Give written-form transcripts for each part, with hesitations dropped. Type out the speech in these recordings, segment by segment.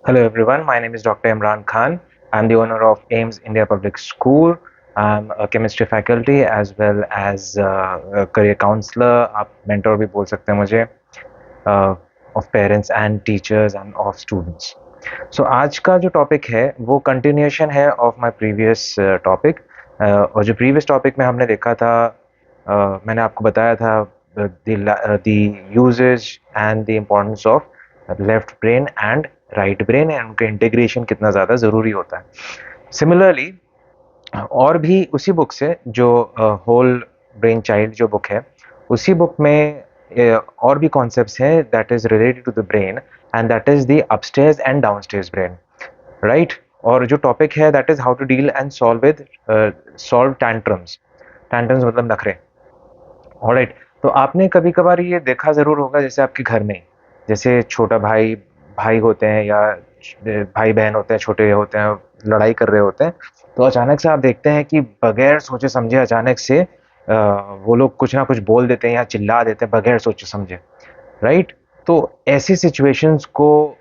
Hello everyone, my name is Dr. Imran Khan. I'm the owner of AIMS India Public School. I'm a chemistry faculty as well as a career counselor. आप mentor भी बोल सकते हैं मुझे of parents and teachers and of students. So आज का जो topic है वो continuation है of my previous topic. और जो previous topic में हमने देखा था मैंने आपको बताया था the uses and the importance of left brain and right brain and उनका इंटीग्रेशन कितना ज़्यादा ज़रूरी होता है। सिमिलरली और भी उसी बुक से जो होल ब्रेन चाइल्ड जो बुक है उसी बुक में और भी कॉन्सेप्ट्स हैं that is related to the brain and that is the upstairs and downstairs brain, right. और जो टॉपिक है that is how to deal and solve tantrums. Tantrums मतलब नखरे, ऑलराइट। तो आपने कभी कभार ये देखा ज़रूर होगा, जैसे आपके घर में जैसे छोटा भाई भाई होते हैं या भाई बहन होते हैं, छोटे होते हैं, लड़ाई कर रहे होते हैं, तो अचानक से आप देखते हैं कि बगैर सोचे समझे अचानक से वो लोग कुछ ना कुछ बोल देते हैं या चिल्ला देते हैं बगैर सोचे समझे, राइट। तो ऐसी सिचुएशंस को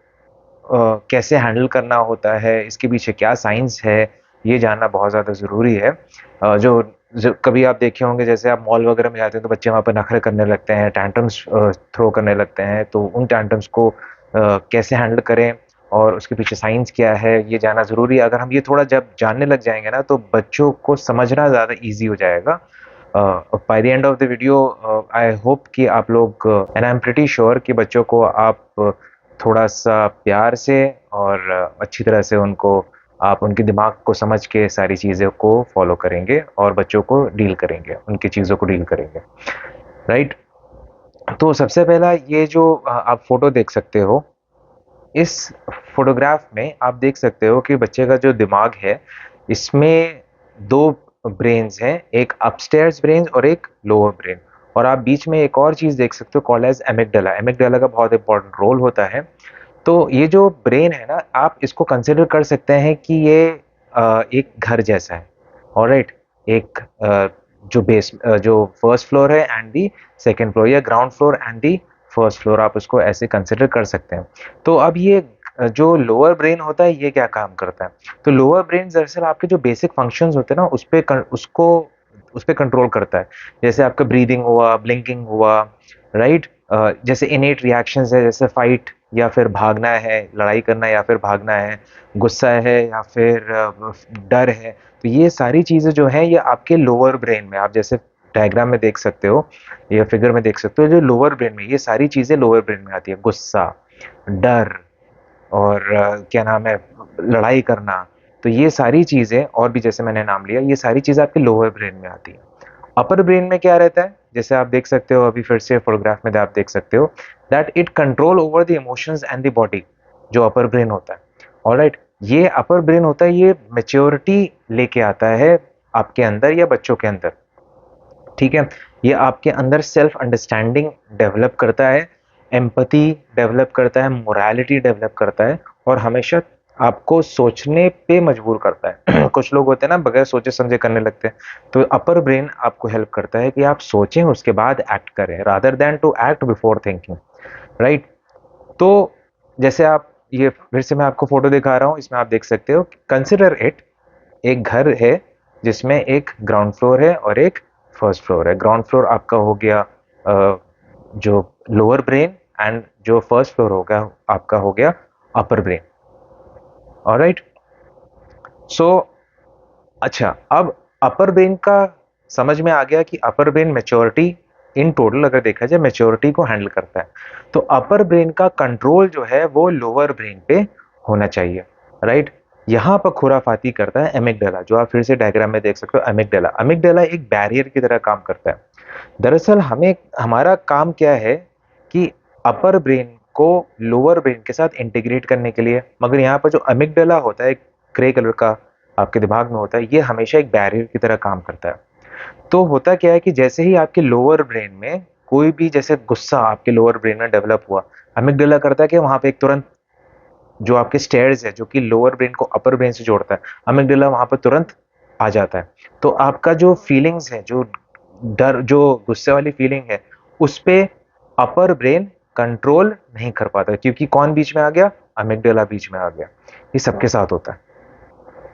कैसे हैंडल करना होता है, इसके पीछे क्या साइंस है, ये जानना बहुत ज़्यादा ज़रूरी है। कभी आप देखे होंगे जैसे आप मॉल वगैरह में जाते हैं तो बच्चे वहाँ पर नखरे करने लगते हैं, टैंट्रम्स थ्रो करने लगते हैं, तो उन टैंट्रम्स को कैसे हैंडल करें और उसके पीछे साइंस क्या है ये जानना ज़रूरी है। अगर हम ये थोड़ा जब जानने लग जाएंगे ना तो बच्चों को समझना ज़्यादा ईजी हो जाएगा। By the end of the video I hope कि आप लोग and I am pretty sure कि बच्चों को आप थोड़ा सा प्यार से और अच्छी तरह से उनको आप उनके दिमाग को समझ के सारी चीज़ों को फॉलो करेंगे और बच्चों को डील करेंगे, उनकी चीज़ों को डील करेंगे, राइट। तो सबसे पहला ये जो आप फोटो देख सकते हो, इस फोटोग्राफ में आप देख सकते हो कि बच्चे का जो दिमाग है इसमें दो ब्रेन्स हैं, एक अपस्टेयर्स ब्रेन और एक लोअर ब्रेन। और आप बीच में एक और चीज़ देख सकते हो कॉल्ड एज एमिगडाला। एमिगडाला का बहुत इंपॉर्टेंट रोल होता है। तो ये जो ब्रेन है ना, आप इसको कंसिडर कर सकते हैं कि ये एक घर जैसा है, ऑलराइट। एक जो फर्स्ट फ्लोर है एंड दी सेकंड फ्लोर, या ground floor and the first floor, आप उसको ऐसे कंसिडर कर सकते हैं। तो अब ये जो लोअर ब्रेन होता है ये क्या काम करता है, तो लोअर ब्रेन दरअसल आपके जो बेसिक फंक्शंस होते हैं ना उस पे कंट्रोल करता है। जैसे आपका ब्रीदिंग हुआ, ब्लिंकिंग हुआ, राइट। जैसे इनेट रिएक्शंस है, जैसे फाइट या फिर भागना है, लड़ाई करना या फिर भागना है, गुस्सा है या फिर डर है, तो ये सारी चीज़ें जो हैं ये आपके लोअर ब्रेन में, आप जैसे डायग्राम में देख सकते हो या फिगर में देख सकते हो, जो लोअर ब्रेन में ये सारी चीज़ें लोअर ब्रेन में आती है। गुस्सा, डर और क्या नाम है, लड़ाई करना, तो ये सारी चीज़ें और भी जैसे मैंने नाम लिया, ये सारी चीज़ें आपके लोअर ब्रेन में आती है। अपर ब्रेन में क्या रहता है, जैसे आप देख सकते हो, अभी फिर से फोटोग्राफ में आप देख सकते हो that it control over the emotions and the body, जो अपर ब्रेन होता है, ऑलराइट। ये अपर ब्रेन होता है, ये मेच्योरिटी लेके आता है आपके अंदर या बच्चों के अंदर, ठीक है। ये आपके अंदर सेल्फ अंडरस्टैंडिंग डेवलप करता है, एम्पैथी डेवलप करता है, मोरालिटी डेवलप करता है, और हमेशा आपको सोचने पे मजबूर करता है। कुछ लोग होते हैं ना बगैर सोचे समझे करने लगते हैं, तो अपर ब्रेन आपको हेल्प करता है कि आप सोचें उसके बाद एक्ट करें rather than to act before thinking, right. तो जैसे आप ये फिर से मैं आपको फोटो दिखा रहा हूँ, इसमें आप देख सकते हो, कंसिडर इट एक घर है जिसमें एक ग्राउंड फ्लोर है और एक फर्स्ट फ्लोर है। ग्राउंड फ्लोर आपका हो गया जो लोअर ब्रेन, एंड जो फर्स्ट फ्लोर होगा आपका हो गया अपर ब्रेन, ऑलराइट। सो अच्छा, अब अपर ब्रेन का समझ में आ गया कि अपर ब्रेन मेच्योरिटी, इन टोटल अगर देखा जाए मेच्योरिटी को हैंडल करता है, तो अपर ब्रेन का कंट्रोल जो है वो लोअर ब्रेन पे होना चाहिए, राइट। यहाँ पर खुराफाती करता है एमिगडाला, जो आप फिर से डायग्राम में देख सकते हो। एमिगडाला एमिगडाला एक बैरियर की तरह काम करता है। दरअसल हमें हमारा काम क्या है कि अपर ब्रेन को लोअर ब्रेन के साथ इंटीग्रेट करने के लिए, मगर यहाँ पर जो अमिगडाला होता है ग्रे कलर का आपके दिमाग में होता है, ये हमेशा एक बैरियर की तरह काम करता है। तो होता क्या है कि जैसे ही आपके लोअर ब्रेन में कोई भी जैसे गुस्सा आपके लोअर ब्रेन में डेवलप हुआ, अमिगडाला करता है कि वहां पे एक तुरंत जो आपके स्टेयर्स है जो कि लोअर ब्रेन को अपर ब्रेन से जोड़ता है, अमिगडाला वहां पर तुरंत आ जाता है। तो आपका जो फीलिंग्स है, जो डर, जो गुस्से वाली फीलिंग है, उस पे अपर ब्रेन कंट्रोल नहीं कर पाता, क्योंकि कौन बीच में आ गया, अमिगडाला बीच में आ गया। ये सबके साथ होता है।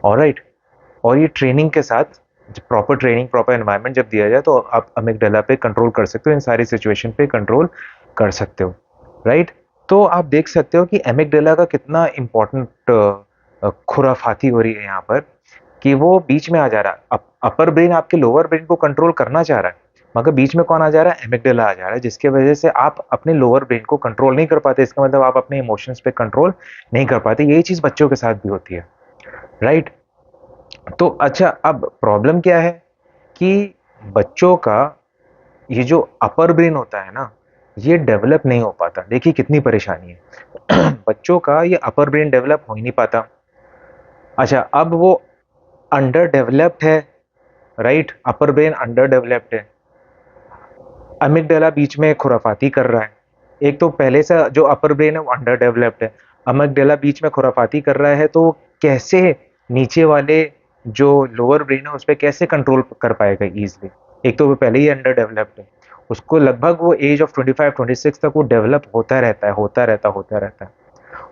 ऑलराइट। और ये ट्रेनिंग के साथ, प्रॉपर ट्रेनिंग, प्रॉपर एनवायरनमेंट जब दिया जाए तो आप अमिगडाला पे कंट्रोल कर सकते हो, इन सारी सिचुएशन पे कंट्रोल कर सकते हो। राइट। तो आप देख सकते हो कि अमिगडाला का कितना इंपॉर्टेंट खुराफाती हो रही है यहाँ पर, कि वो बीच में आ जा रहा है। अपर ब्रेन आपके लोअर ब्रेन को कंट्रोल करना चाह रहा है, मगर बीच में कौन आ जा रहा है? एमिगडाला आ जा रहा है, जिसके वजह से आप अपने लोअर ब्रेन को कंट्रोल नहीं कर पाते। इसका मतलब आप अपने इमोशंस पे कंट्रोल नहीं कर पाते। यही चीज बच्चों के साथ भी होती है। राइट। तो अच्छा, अब प्रॉब्लम क्या है कि बच्चों का ये जो अपर ब्रेन होता है ना, ये डेवलप नहीं हो पाता। देखिए कितनी परेशानी है। बच्चों का ये अपर ब्रेन डेवलप हो ही नहीं पाता। अच्छा, अब वो अंडर डेवलप्ड है। राइट, अपर ब्रेन अंडर डेवलप्ड है, अमिगडाला बीच में खुराफाती कर रहा है। एक तो पहले से जो अपर ब्रेन है वो अंडर डेवलप्ड है, अमिगडाला बीच में खुराफाती कर रहा है, तो वो कैसे नीचे वाले जो लोअर ब्रेन है उस पर कैसे कंट्रोल कर पाएगा इजीली? एक तो वो पहले ही अंडर डेवलप्ड है, उसको लगभग वो एज ऑफ 25-26 तक वो डेवलप होता रहता है, होता रहता है।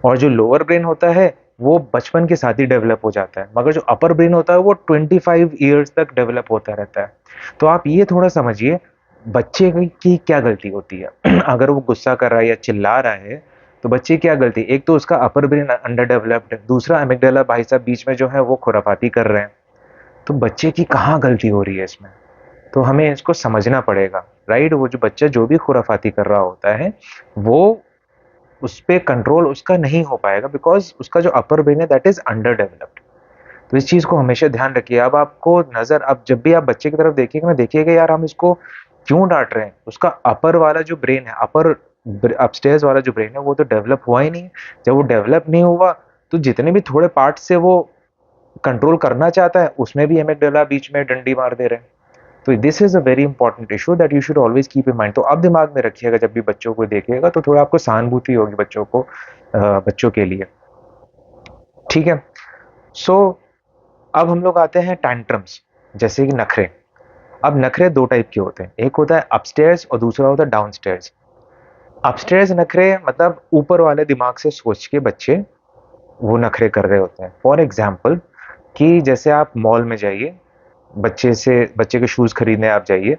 और जो लोअर ब्रेन होता है वो बचपन के साथ ही डेवलप हो जाता है, मगर जो अपर ब्रेन होता है वो 25 ईयर्स तक डेवलप होता रहता है। तो आप ये थोड़ा समझिए बच्चे की क्या गलती होती है। अगर वो गुस्सा कर रहा है या चिल्ला रहा है तो बच्चे की क्या गलती? एक तो उसका अपर ब्रेन अंडर डेवलप्ड है, दूसरा अमिगडाला भाई साहब बीच में जो है वो खुराफाती कर रहे हैं। तो बच्चे की कहाँ गलती हो रही है इसमें? तो हमें इसको समझना पड़ेगा। राइट। वो जो बच्चा जो भी खुराफाती कर रहा होता है वो उस पे कंट्रोल उसका नहीं हो पाएगा, बिकॉज उसका जो अपर ब्रेन है दैट इज अंडर डेवलप्ड। तो इस चीज को हमेशा ध्यान रखिए। अब आपको नजर, अब जब भी आप बच्चे की तरफ देखिएगा ना, देखिएगा यार हम इसको क्यों डांट रहे हैं? उसका अपर वाला जो ब्रेन है, अपस्टेयर्स वाला जो ब्रेन है वो तो डेवलप हुआ ही नहीं। जब वो डेवलप नहीं हुआ तो जितने भी थोड़े पार्ट से वो कंट्रोल करना चाहता है उसमें भी एमिगडाला बीच में डंडी मार दे रहे हैं। तो this is a very important issue that you should always keep in mind. तो आप दिमाग में रखिएगा जब भी बच्चों को देखिएगा तो थोड़ा आपको सहानुभूति होगी बच्चों को, बच्चों के लिए। ठीक है। सो अब हम लोग आते हैं टैंट्रम्स, जैसे कि नखरे। अब नखरे दो टाइप के होते हैं, एक होता है अपस्टेयर्स और दूसरा होता है डाउनस्टेयर्स। अपस्टेयर्स नखरे मतलब ऊपर वाले दिमाग से सोच के बच्चे वो नखरे कर रहे होते हैं। फॉर एग्जाम्पल कि जैसे आप मॉल में जाइए, बच्चे के शूज खरीदने आप जाइए,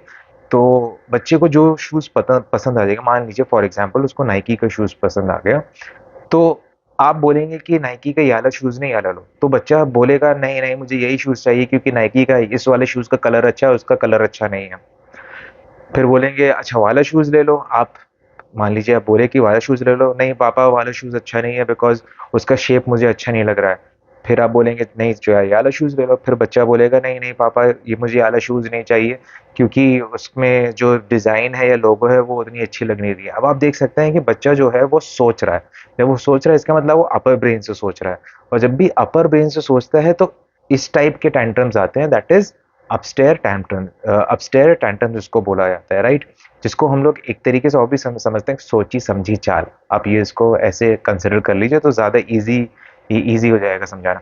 तो बच्चे को जो शूज पसंद आ जाएगा, मान लीजिए फॉर एग्जाम्पल उसको नाइकी का शूज पसंद आ गया, तो आप बोलेंगे कि नाइकी का ये वाला शूज नहीं, ये वाला लो, तो बच्चा बोलेगा नहीं नहीं मुझे यही शूज चाहिए क्योंकि नाइकी का इस वाले शूज का कलर अच्छा है, उसका कलर अच्छा नहीं है। फिर बोलेंगे अच्छा वाला शूज ले लो आप, मान लीजिए आप बोले कि वाला शूज ले लो, नहीं पापा वाला शूज अच्छा नहीं है बिकॉज उसका शेप मुझे अच्छा नहीं लग रहा है। फिर आप बोलेंगे नहीं जो है ये वाला शूज ले लो, फिर बच्चा बोलेगा नहीं नहीं पापा ये मुझे ये वाला शूज नहीं चाहिए क्योंकि उसमें जो डिजाइन है या लोगो है वो उतनी अच्छी लग नहीं रही है। अब आप देख सकते हैं कि बच्चा जो है वो सोच रहा है, जब वो सोच रहा है इसका मतलब वो अपर ब्रेन से सोच रहा है, और जब भी अपर ब्रेन से सोचता है तो इस टाइप के टैंट्रम्स आते हैं, दैट इज अपस्टेयर टैंट्रम जिसको बोला जाता है। राइट। जिसको हम लोग एक तरीके से और भी समझते हैं सोची समझी चाल। आप ये इसको ऐसे कंसिडर कर लीजिए तो ज्यादा इजी हो जाएगा समझाना।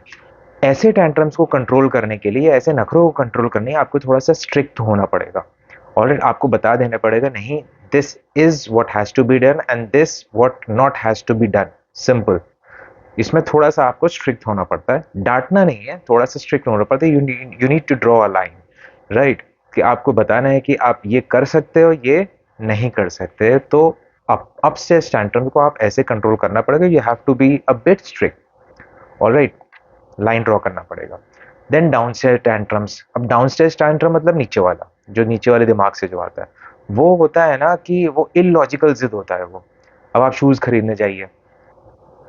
ऐसे टैंट्रम्स को कंट्रोल करने के लिए, ऐसे नखरों को कंट्रोल करने के लिए आपको थोड़ा सा स्ट्रिक्ट होना पड़ेगा, और आपको बता देना पड़ेगा नहीं this is what has to be done and this what not has to be done. Simple. इसमें थोड़ा सा आपको स्ट्रिक्ट होना पड़ता है, डांटना नहीं है, थोड़ा सा स्ट्रिक्ट होना पड़ता है। You need to draw a line. Right. कि आपको बताना है कि आप ये कर सकते हो, ये नहीं कर सकते। तो अप से टैंट्रम को आप ऐसे कंट्रोल करना पड़ेगा, you have to be a bit strict. Alright. Line draw करना पड़ेगा। Then downstair tantrums. अब डाउनस्टेयर टैंट्रम मतलब नीचे वाला, जो नीचे वाले दिमाग से जो आता है, वो होता है ना कि वो इलॉजिकल जिद होता है वो। अब आप शूज खरीदने जाइए,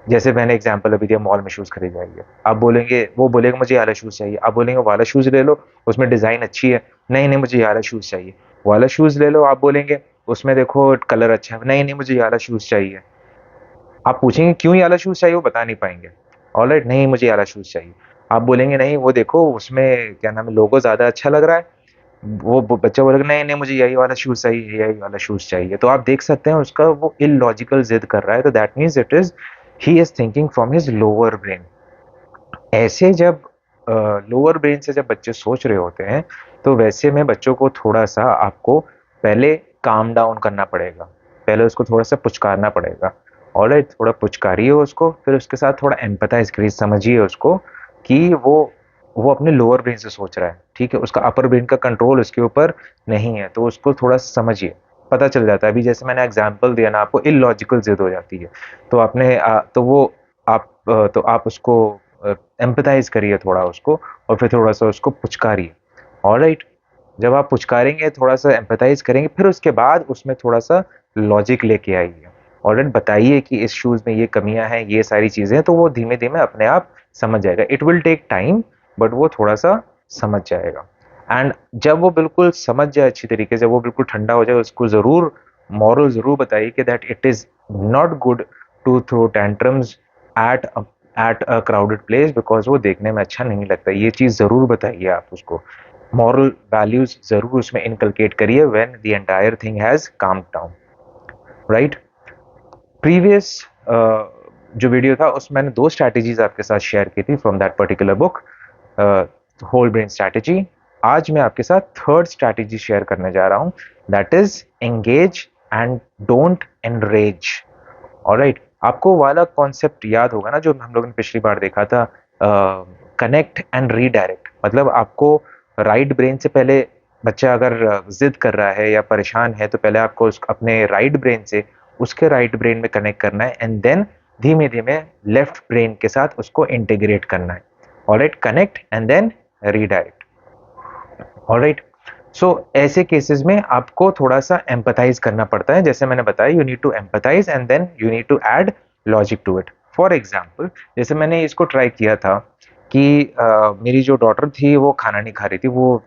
जैसे मैंने एग्जांपल अभी दिया, मॉल में शूज खरीद जाएंगे, आप बोलेंगे, वो बोलेगा मुझे ये वाला शूज चाहिए, आप बोलेंगे वाला शूज ले लो उसमें डिजाइन अच्छी है, नहीं नहीं मुझे ये वाला शूज चाहिए। वाला शूज ले लो, आप बोलेंगे उसमें देखो कलर अच्छा है, नहीं नहीं मुझे ये वाला शूज चाहिए। आप पूछेंगे क्यों ये वाला शूज चाहिए, वो बता नहीं पाएंगे। ऑलराइट, नहीं मुझे ये वाला शूज चाहिए। आप बोलेंगे नहीं वो देखो उसमें क्या नाम है लोगो ज्यादा अच्छा लग रहा है, वो बच्चा बोलेगा नहीं नहीं मुझे यही वाला शूज चाहिए, यही वाला शूज चाहिए। तो आप देख सकते हैं उसका वो इलॉजिकल जिद कर रहा है, तो that means it is he is thinking from his lower brain. ऐसे जब लोअर ब्रेन से जब बच्चे सोच रहे होते हैं तो वैसे में बच्चों को थोड़ा सा आपको पहले काम डाउन करना पड़ेगा, पहले उसको थोड़ा सा पुचकारना पड़ेगा। ऑलराइट, थोड़ा पुचकारिए उसको, फिर उसके साथ थोड़ा एम्पैथाइज करिए, समझिए उसको कि वो अपने लोअर ब्रेन से सोच रहा है, ठीक है, उसका अपर ब्रेन का कंट्रोल उसके ऊपर नहीं है, तो उसको थोड़ा समझिए, पता चल जाता है। अभी जैसे मैंने एग्जांपल दिया ना आपको, इलॉजिकल जिद हो जाती है, तो आपने तो आप उसको एम्पैथाइज करिए थोड़ा उसको, और फिर थोड़ा सा उसको पुचकारिए। ऑलराइट, जब आप पुचकारेंगे, थोड़ा सा एम्पैथाइज करेंगे, फिर उसके बाद उसमें थोड़ा सा लॉजिक लेके आइए। ऑलराइट, बताइए कि इस शूज में ये कमियां हैं, ये सारी चीजें, तो वो धीमे धीमे अपने आप समझ जाएगा। It will take time, but वो थोड़ा सा समझ जाएगा। एंड जब वो बिल्कुल समझ जाए अच्छी तरीके से, वो बिल्कुल ठंडा हो जाए, उसको जरूर मॉरल जरूर बताइए कि that it is not good to throw tantrums at at a crowded place, because वो देखने में अच्छा नहीं लगता। ये चीज जरूर बताइए आप उसको, मॉरल वैल्यूज जरूर उसमें इनकलकेट करिए when the entire thing has calm down. Right, previous जो वीडियो था उसमें मैंने 2 स्ट्रैटेजीज आपके साथ शेयर की थी from that particular book, whole brain strategy. आज मैं आपके साथ थर्ड स्ट्रैटेजी शेयर करने जा रहा हूं, that is engage and don't enrage. Alright, आपको वाला कॉन्सेप्ट याद होगा ना जो हम लोगों ने पिछली बार देखा था, कनेक्ट एंड रीडायरेक्ट। मतलब आपको राइट ब्रेन से पहले, बच्चा अगर जिद कर रहा है या परेशान है, तो पहले आपको अपने राइट ब्रेन से उसके राइट ब्रेन में कनेक्ट करना है, एंड देन धीमे धीमे लेफ्ट ब्रेन के साथ उसको इंटीग्रेट करना है। Alright, connect and then redirect. Alright, so ऐसे केसेस में आपको थोड़ा सा एम्पथाइज करना पड़ता है। जैसे मैंने बताया, you need to empathise and then you need to add logic to it. For example, जैसे मैंने इसको ट्राई किया था कि मेरी जो डॉटर थी वो खाना नहीं खा रही थी, वो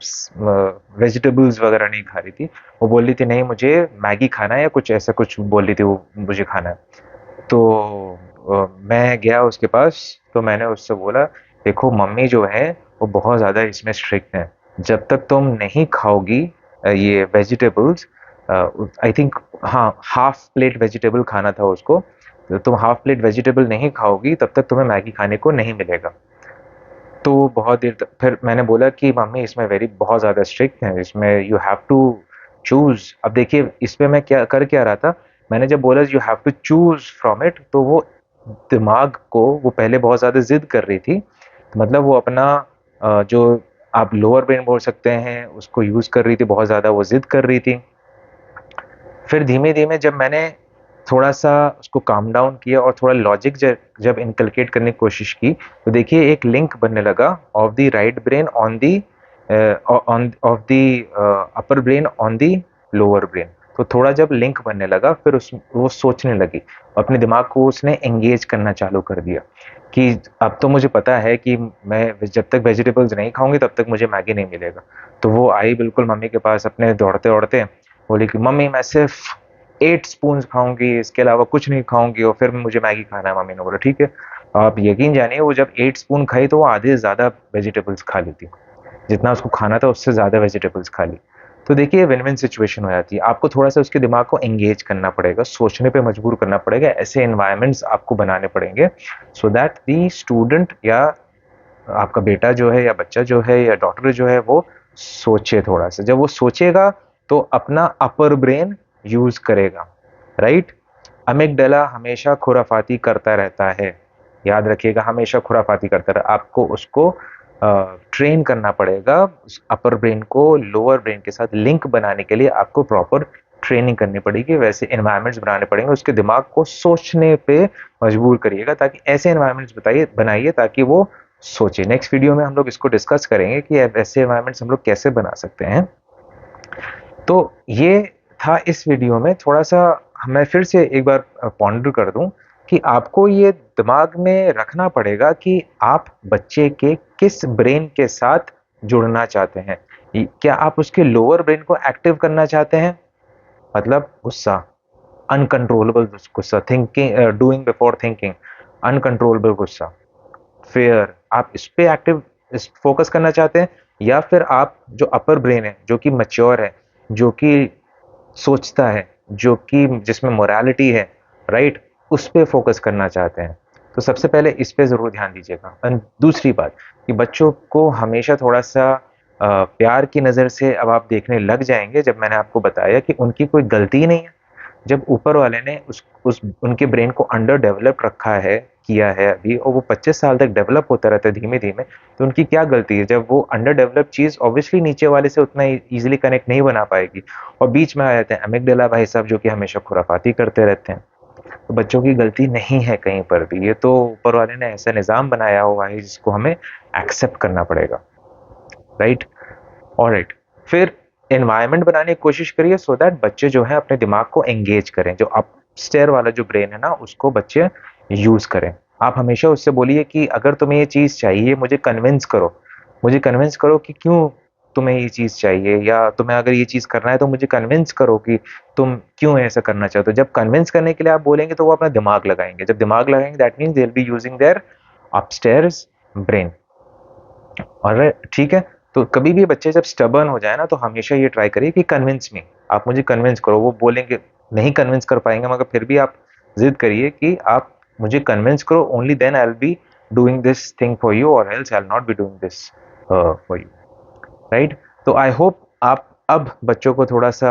वेजिटेबल्स वगैरह नहीं खा रही थी। वो बोल रही थी नहीं मुझे मैगी खाना है, या कुछ ऐसा कुछ बोल रही थी वो, मुझे खाना है। तो मैं गया उसके पास, तो मैंने उससे बोला, देखो मम्मी जो है वो बहुत ज़्यादा इसमें स्ट्रिक्ट है। जब तक तुम नहीं खाओगी ये वेजिटेबल्स, आई थिंक, हाँ, हाफ प्लेट वेजिटेबल खाना था उसको, तो तुम हाफ प्लेट वेजिटेबल नहीं खाओगी तब तक तुम्हें मैगी खाने को नहीं मिलेगा। तो बहुत देर तक फिर मैंने बोला कि मम्मी इसमें वेरी बहुत ज़्यादा स्ट्रिक्ट है, इसमें यू हैव टू चूज। अब देखिए इसमें मैं क्या रहा था, मैंने जब बोला you have to choose from it, तो वो दिमाग को, वो पहले बहुत ज़्यादा जिद कर रही थी, तो मतलब वो अपना जो आप लोअर ब्रेन बोल सकते हैं उसको यूज़ कर रही थी, बहुत ज़्यादा वो जिद कर रही थी। फिर धीमे धीमे जब मैंने थोड़ा सा उसको काम डाउन किया और थोड़ा लॉजिक जब इनकलकेट करने की कोशिश की, तो देखिए एक लिंक बनने लगा of the right brain on the on off the upper brain on the lower brain. तो थोड़ा जब लिंक बनने लगा, फिर वो सोचने लगी, अपने दिमाग को उसने एंगेज करना चालू कर दिया कि अब तो मुझे पता है कि मैं जब तक वेजिटेबल्स नहीं खाऊंगी तब तक मुझे मैगी नहीं मिलेगा। तो वो आई बिल्कुल मम्मी के पास अपने दौड़ते दौड़ते, बोली कि मम्मी मैं सिर्फ 8 स्पून खाऊंगी, इसके अलावा कुछ नहीं खाऊंगी, और फिर मुझे मैगी खाना है। मम्मी ने बोला ठीक है। आप यकीन जानिए, वो जब 8 स्पून खाई तो वो आधे से ज्यादा वेजिटेबल्स खा ली थी, जितना उसको खाना था उससे ज्यादा वेजिटेबल्स खा ली। तो देखिए विन विन सिचुएशन हो जाती है। आपको थोड़ा सा उसके दिमाग को एंगेज करना पड़ेगा, सोचने पे मजबूर करना पड़ेगा, ऐसे एनवायरमेंट्स आपको बनाने पड़ेंगे सो दैट दी स्टूडेंट या आपका बेटा जो है या बच्चा जो है या डॉटर जो है वो सोचे थोड़ा सा। जब वो सोचेगा तो अपना अपर ब्रेन यूज करेगा। राइट, अमिगडाला हमेशा खुराफाती करता रहता है, याद रखिएगा, हमेशा खुराफाती करता रहे। आपको उसको ट्रेन करना पड़ेगा, उस अपर ब्रेन को लोअर ब्रेन के साथ लिंक बनाने के लिए आपको प्रॉपर ट्रेनिंग करनी पड़ेगी, वैसे एनवायरमेंट्स बनाने पड़ेंगे, उसके दिमाग को सोचने पे मजबूर करिएगा, ताकि ऐसे एनवायरमेंट्स बनाइए ताकि वो सोचे। नेक्स्ट वीडियो में हम लोग इसको डिस्कस करेंगे कि ऐसे एनवायरमेंट्स हम लोग कैसे बना सकते हैं। तो ये था इस वीडियो में। थोड़ा सा मैं फिर से एक बार पॉन्डर कर दूं कि आपको ये दिमाग में रखना पड़ेगा कि आप बच्चे के किस ब्रेन के साथ जुड़ना चाहते हैं। क्या आप उसके लोअर ब्रेन को एक्टिव करना चाहते हैं, मतलब गुस्सा, अनकंट्रोलेबल गुस्सा, thinking, doing before thinking, uncontrollable गुस्सा, फिर आप इस पे एक्टिव इस फोकस करना चाहते हैं, या फिर आप जो अपर ब्रेन है जो कि मैच्योर है, जो कि सोचता है, जो कि जिसमें मोरालिटी है, राइट, उस पे फोकस करना चाहते हैं। तो सबसे पहले इस पे जरूर ध्यान दीजिएगा। और दूसरी बात कि बच्चों को हमेशा थोड़ा सा प्यार की नज़र से अब आप देखने लग जाएंगे, जब मैंने आपको बताया कि उनकी कोई गलती नहीं है, जब ऊपर वाले ने उस उनके ब्रेन को अंडर डेवलप रखा है, किया है अभी, और वो 25 साल तक डेवलप होता रहता है धीमे-धीमे, तो उनकी क्या गलती है? जब वो अंडर डेवलप्ड चीज़ ऑब्वियसली नीचे वाले से उतना ईज़िली कनेक्ट नहीं बना पाएगी, और बीच में आ जाते हैं अमिगडाला भाई साहब, जो कि हमेशा खुराफाती करते रहते हैं। तो बच्चों की गलती नहीं है कहीं पर भी, ये तो ऊपर वाले ने ऐसा निज़ाम बनाया हुआ है जिसको हमें एक्सेप्ट करना पड़ेगा, राइट? ऑलराइट, फिर एनवायरनमेंट बनाने की कोशिश करिए सो दैट बच्चे जो है अपने दिमाग को एंगेज करें, जो अपस्टेयर वाला जो ब्रेन है ना उसको बच्चे यूज करें। आप हमेशा उससे बोलिए कि अगर तुम्हें ये चीज चाहिए मुझे कन्विंस करो कि क्यों तुम्हें ये चीज चाहिए, या तुम्हें अगर ये चीज करना है तो मुझे कन्विंस करो कि तुम क्यों ऐसा करना चाहते हो। जब कन्विंस करने के लिए आप बोलेंगे तो वो अपना दिमाग लगाएंगे, जब दिमाग लगाएंगे that means they will be using their upstairs brain. और ठीक है, तो कभी भी बच्चे जब स्टबर्न हो जाए ना, तो हमेशा ये ट्राई करिए कि कन्विंस मी, आप मुझे कन्विंस करो। वो बोलेंगे, नहीं कन्विंस कर पाएंगे, मगर फिर भी आप जिद करिए कि आप मुझे कन्विंस करो, only then I will be doing this thing for you, और else I will not be doing this for you, right? तो आई होप आप अब बच्चों को थोड़ा सा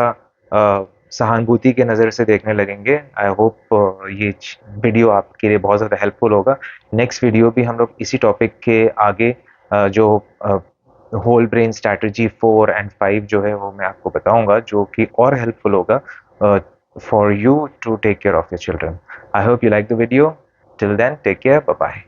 सहानुभूति के नज़र से देखने लगेंगे। आई होप ये वीडियो आपके लिए बहुत ज़्यादा हेल्पफुल होगा। नेक्स्ट वीडियो भी हम लोग इसी टॉपिक के आगे जो होल ब्रेन स्ट्रैटेजी 4 एंड 5 जो है वो मैं आपको बताऊंगा, जो कि और हेल्पफुल होगा for you to take care of your children. I hope you like the video. Till then take care, bye bye.